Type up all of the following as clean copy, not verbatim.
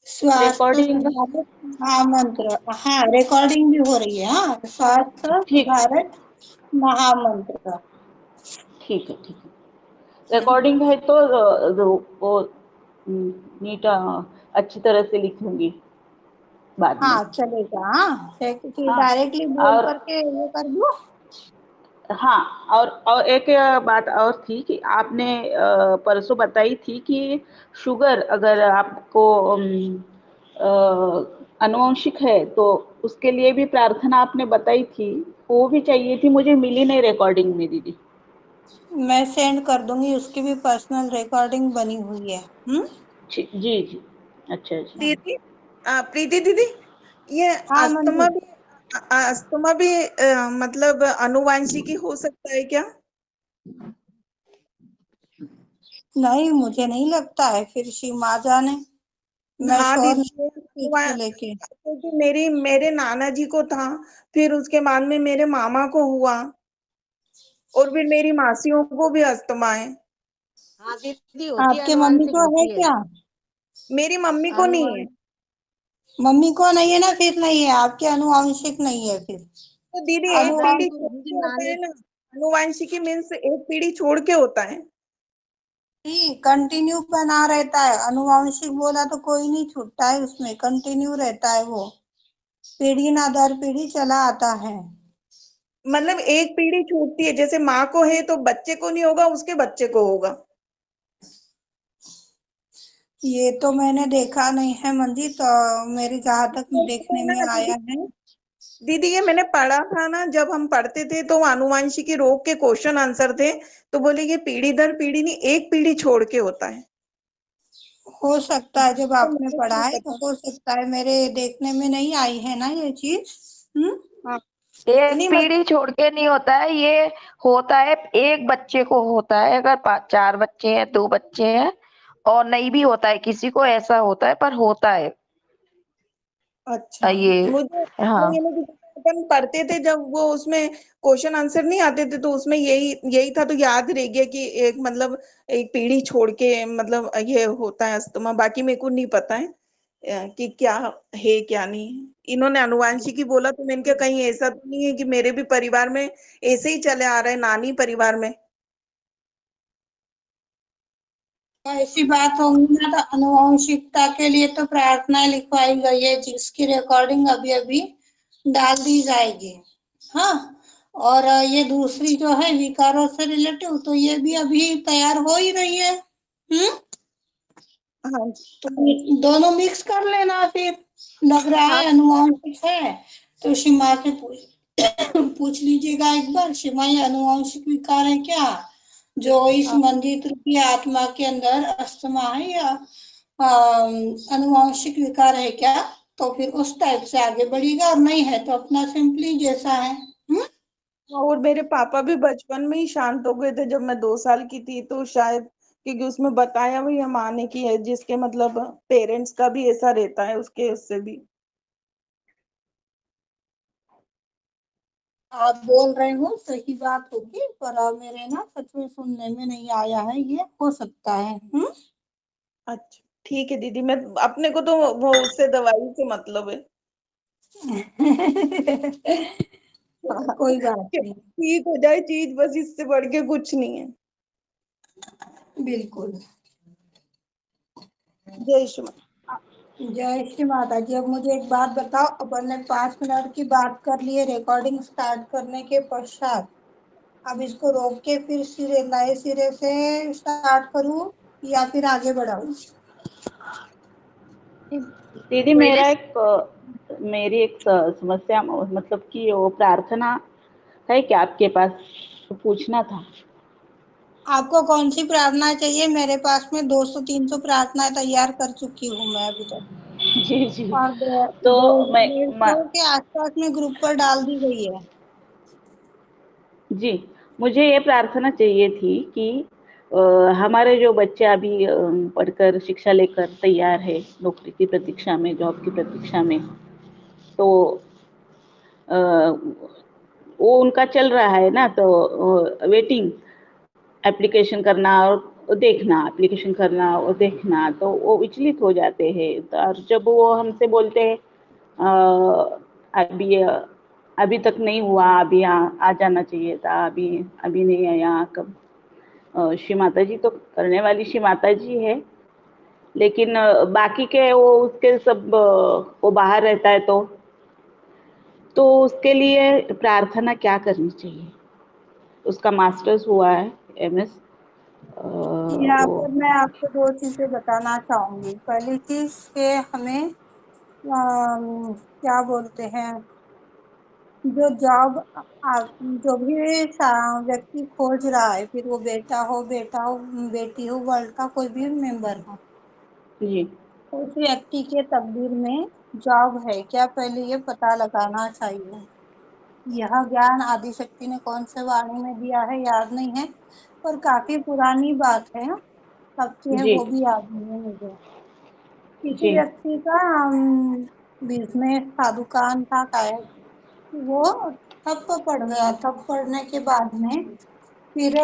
स्वास्थ्य रिकॉर्डिंग सुधारक महामंत्र, हाँ रिकॉर्डिंग भी हो रही है। हाँ, स्वास्थ्य ठीक सुधारक महामंत्र। ठीक है, ठीक है। रिकॉर्डिंग है तो वो नीट अच्छी तरह से लिखूंगी बाद में। हाँ चलेगा। हाँ, हाँ डायरेक्टली बोल और करके ये कर दो। हाँ, और एक बात और थी कि आपने परसों बताई थी कि शुगर अगर आपको अनुवांशिक है तो उसके लिए भी प्रार्थना आपने बताई थी, वो भी चाहिए थी, मुझे मिली नहीं रिकॉर्डिंग में दीदी। मैं सेंड कर दूंगी, उसकी भी पर्सनल रिकॉर्डिंग बनी हुई है। जी जी। अच्छा जी। दीदी, प्रीति दीदी, ये हाँ अस्थमा मंजू, भी अस्थमा भी मतलब अनुवांशिकी हो सकता है क्या? नहीं मुझे नहीं लगता है, फिर माँ जाने, मैं हाँ श्योर दीदी, नहीं इसको लेके। क्योंकि मेरे नाना जी को था, फिर उसके बाद में मेरे मामा को हुआ, और फिर मेरी मासियों को भी अस्थमा है। हाँ दीदी, होती है, आपके मम्मी अनुवांशिक को है होती है। क्या? मेरी मम्मी को नहीं है। अनुवांशिक। मम्मी को नहीं है ना, फिर नहीं है, आपके अनुवांशिक नहीं है फिर। तो दीदी एक हाँ पीढ़ी अनुवांशिक छोड़ दीदी, के होता नानी। है ना, अनुवांशिकी मीन्स एक पीढ़ी छोड़ के होता है। ही कंटिन्यू बना रहता है। अनुवांशिक बोला तो कोई नहीं छूटता है, उसमें कंटिन्यू रहता है वो, पीढ़ी ना दर पीढ़ी चला आता है। मतलब एक पीढ़ी छूटती है, जैसे माँ को है तो बच्चे को नहीं होगा, उसके बच्चे को होगा। ये तो मैंने देखा नहीं है मंजीत, तो मेरी जहाँ तक तो देखने ना में दीदी, आया है। दीदी ये मैंने पढ़ा था ना, जब हम पढ़ते थे तो आनुवंशिकी रोग के क्वेश्चन आंसर थे, तो बोले ये पीढ़ी दर पीढ़ी नहीं, एक पीढ़ी छोड़ के होता है। हो सकता है, जब तो आपने मुझे पढ़ा नहीं है तो पता। हो सकता है, मेरे देखने में नहीं आई है ना ये चीज। हाँ, एक नहीं पीढ़ी छोड़ के नहीं होता है ये। होता है, एक बच्चे को होता है, अगर चार बच्चे हैं, दो बच्चे हैं, और नहीं भी होता है, किसी को ऐसा होता है, पर होता है। अच्छा, ये। मुझे हाँ ये नहीं पता। अपन पढ़ते थे जब वो उसमें क्वेश्चन आंसर नहीं आते थे, तो उसमें यही यही था, तो याद रह गया कि एक मतलब एक पीढ़ी छोड़ के मतलब ये होता है अस्थमा। बाकी मेरे को नहीं पता है कि क्या है क्या नहीं है। इन्होंने अनुवांशिकी बोला तो मैंने कहा कहीं ऐसा तो नहीं है कि मेरे भी परिवार में ऐसे ही चले आ रहा है, नानी परिवार में। ऐसी बात होगी ना तो अनुवांशिकता के लिए तो प्रार्थनाएं लिखवाई गई है, जिसकी रिकॉर्डिंग अभी अभी डाल दी जाएगी। हाँ, और ये दूसरी जो है विकारों से रिलेटिव, तो ये भी अभी तैयार हो ही रही है। हम्म, हाँ तो दोनों मिक्स कर लेना फिर। लग रहा हाँ है अनुवांशिक है तो सीमा से पूछ लीजिएगा एक बार, सीमा ये अनुवांशिक विकार है क्या, जो इस हाँ। मंदिर की आत्मा के अंदर अस्थमा है, या अनुवांशिक विकार है क्या। तो फिर उस टाइप से आगे बढ़ेगा, और नहीं है तो अपना सिंपली जैसा है। और मेरे पापा भी बचपन में ही शांत हो गए थे जब मैं 2 साल की थी, तो शायद क्योंकि उसमें बताया हुई है माँ ने कि है जिसके मतलब पेरेंट्स का भी ऐसा रहता है उसके उससे भी। आप बोल रहे हो सही बात होगी, पर मेरे ना सच में सुनने में नहीं आया है, ये हो सकता है। अच्छा ठीक है दीदी, मैं अपने को तो वो उससे दवाई से मतलब है। हाँ, कोई बात नहीं। ठीक हो जाए चीज, बस इससे बढ़ के कुछ नहीं है। बिल्कुल। जय श्री माता। जय श्री माता जी। अब मुझे एक बात बताओ, अपन ने 5 मिनट की बात कर ली है रिकॉर्डिंग स्टार्ट करने के पश्चात, अब इसको रोक के फिर सिरे नए सिरे से स्टार्ट करूं या फिर आगे बढ़ाऊं? दीदी पहले। मेरी एक समस्या, मतलब कि वो प्रार्थना है क्या आपके पास, तो पूछना था। आपको कौन सी प्रार्थना चाहिए? मेरे पास में 200-300 प्रार्थनाएं तैयार कर चुकी हूँ मैं अभी तक, जी जी। और तो दो मैं 150 के आसपास में ग्रुप पर डाल दी गई है। जी, मुझे ये प्रार्थना चाहिए थी कि हमारे जो बच्चे अभी पढ़कर शिक्षा लेकर तैयार है, नौकरी की प्रतीक्षा में, जॉब की प्रतीक्षा में, तो अ, वो उनका चल रहा है ना, तो वेटिंग एप्लीकेशन करना और वो देखना, एप्लीकेशन करना और देखना, तो वो विचलित हो जाते हैं। तो और जब वो हमसे बोलते हैं अभी अभी तक नहीं हुआ, अभी आ जाना चाहिए था, अभी अभी नहीं आया, कब श्री माता जी तो करने वाली श्री माता जी है, लेकिन बाकी के वो उसके सब वो बाहर रहता है, तो उसके लिए प्रार्थना क्या करनी चाहिए? उसका मास्टर्स हुआ है, एमएस, यहाँ वो। पर मैं आपको दो चीजें बताना चाहूंगी। पहली चीज के हमें क्या बोलते हैं, जो जॉब जो भी व्यक्ति खोज रहा है, फिर वो बेटा हो बेटी हो, वर्ल्ड का कोई भी मेंबर हो, जी उस व्यक्ति के तकदीर में जॉब है क्या, पहले ये पता लगाना चाहिए। यह ज्ञान आदि शक्ति ने कौन से वाणी में दिया है याद नहीं है, पर काफी पुरानी बात है, कब की है जी वो भी याद नहीं है मुझे। किसी जी व्यक्ति का बिजनेस था, दुकान था शायद, वो ठप पड़ गया। ठप पड़ने के बाद में फिर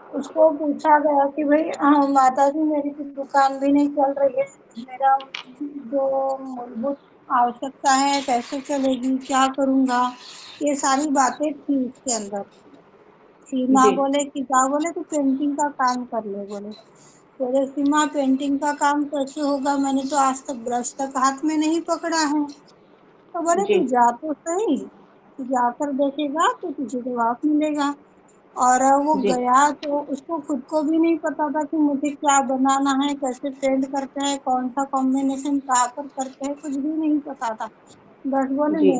उसको पूछा गया कि भाई माता जी मेरी तो दुकान भी नहीं चल रही है, मेरा जो मूलभूत आवश्यकता है कैसे चलेगी, क्या करूंगा, ये सारी बातें थी उसके अंदर। सीमा जी बोले कि क्या, बोले तो पेंटिंग का काम कर ले, बोले बोले सीमा पेंटिंग का काम कैसे होगा, मैंने तो आज तक ब्रश तक हाथ में नहीं पकड़ा है। तो बोले जी तू जा तो सही, तू जाकर देखेगा तो तुझे जवाब मिलेगा। और वो जी गया तो उसको खुद को भी नहीं पता था कि मुझे क्या बनाना है, कैसे पेंट करते हैं, कौन सा कॉम्बिनेशन कहाँ पर करते हैं, कुछ भी नहीं पता था। बस बोले जी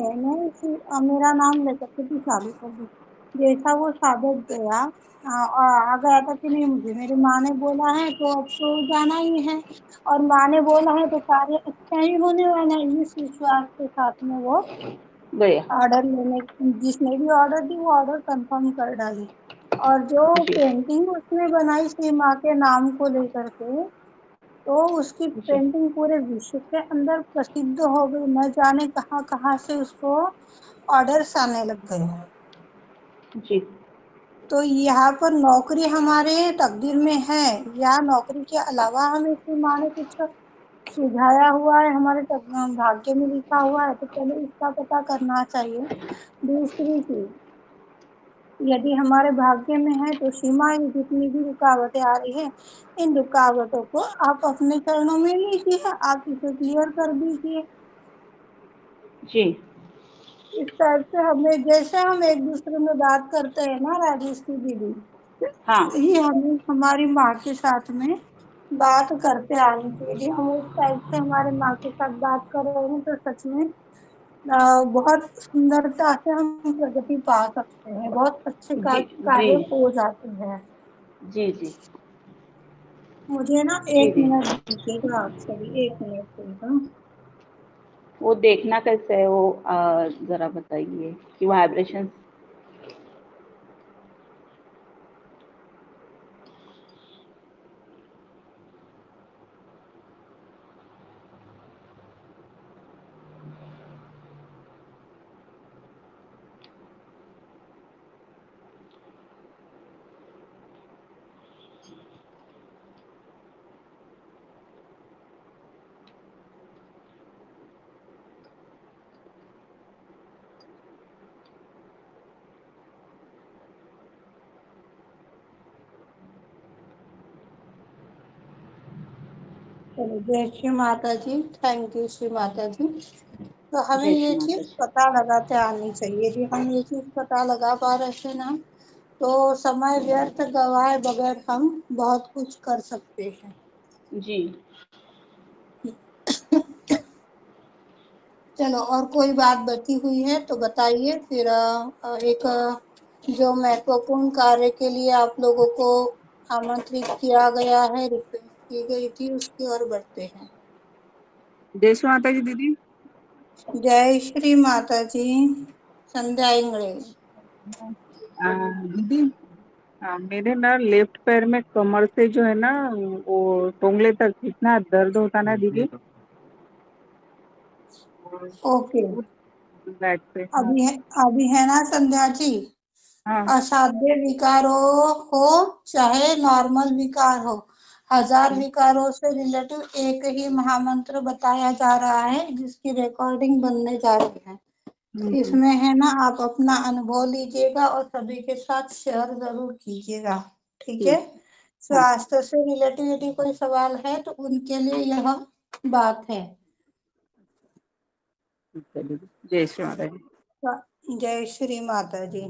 मेरा नाम लेकर के तू चालू कर दे। जैसा वो साबित गया, आ गया था कि नहीं, मुझे मेरी माँ ने बोला है तो अब तो जाना ही है, और माँ ने बोला है तो कार्य अच्छा ही होने वाला है, इस विश्वास के साथ में वो गया। ऑर्डर लेने, जिसने भी ऑर्डर दी वो ऑर्डर कंफर्म कर डाली। और जो जी पेंटिंग उसने बनाई श्री माँ के नाम को लेकर के, तो उसकी जी पेंटिंग पूरे विश्व के अंदर प्रसिद्ध हो गई, न जाने कहाँ कहाँ से उसको ऑर्डर्स आने लग गए। जी तो यहाँ पर नौकरी हमारे तकदीर में है, या नौकरी के अलावा हमें इसकी माँ ने कुछ सुझाया हुआ है, हमारे भाग्य में लिखा हुआ है, तो पहले इसका पता करना चाहिए। दूसरी चीज, यदि हमारे भाग्य में है तो सीमा, ये जितनी भी रुकावटें आ रही है, इन रुकावटों को आप अपने चरणों में लीजिए, आप इसे क्लियर कर दीजिए। जी इस टाइप से हमें, जैसे हम एक दूसरे में बात करते हैं ना राजेश्वरी दीदी, हाँ ही हमें हमारी माँ के साथ में बात करते आनी चाहिए। यदि हम उस टाइप से हमारे माँ के साथ बात कर रहे हैं तो सच में बहुत सुंदरता से हम प्रगति पा सकते हैं, बहुत अच्छे जी जी कार्य हो जाते हैं। जी जी मुझे ना जी एक जी। मिनट दीजिएगा, आप सभी एक मिनट देगा। वो देखना कैसे है वो, जरा बताइए कि वाइब्रेशन। चलो, जय श्री माता जी, थैंक यू श्री माता जी। तो हमें जय ये श्री माता चीज जी। पता लगाते आनी चाहिए। यदि हम ये चीज पता लगा पा रहे थे ना, तो समय व्यर्थ गवाए बगैर हम बहुत कुछ कर सकते हैं। जी चलो, और कोई बात बची हुई है तो बताइए, फिर एक जो महत्वपूर्ण कार्य के लिए आप लोगों को आमंत्रित किया गया है, रिक्वेस्ट की गई थी, उसकी ओर बढ़ते हैं। जय श्री माता जी दीदी। जय श्री माता जी। संध्या इंगड़े। दीदी, मेरे ना लेफ्ट पैर में कमर से जो है ना, वो टोंगले तक इतना दर्द होता ना दीदी, ओके, बैक पे। अभी है, अभी है ना संध्या जी? हाँ। असाध्य विकारों हो चाहे नॉर्मल विकार हो, 1000 विकारों से रिलेटिव एक ही महामंत्र बताया जा रहा है जिसकी रिकॉर्डिंग बनने जा रही है। इसमें है ना, आप अपना अनुभव लीजिएगा और सभी के साथ शेयर जरूर कीजिएगा, ठीक है। स्वास्थ्य से रिलेटेड यदि कोई सवाल है तो उनके लिए यह बात है। जय श्री माता जी। जय श्री माता जी।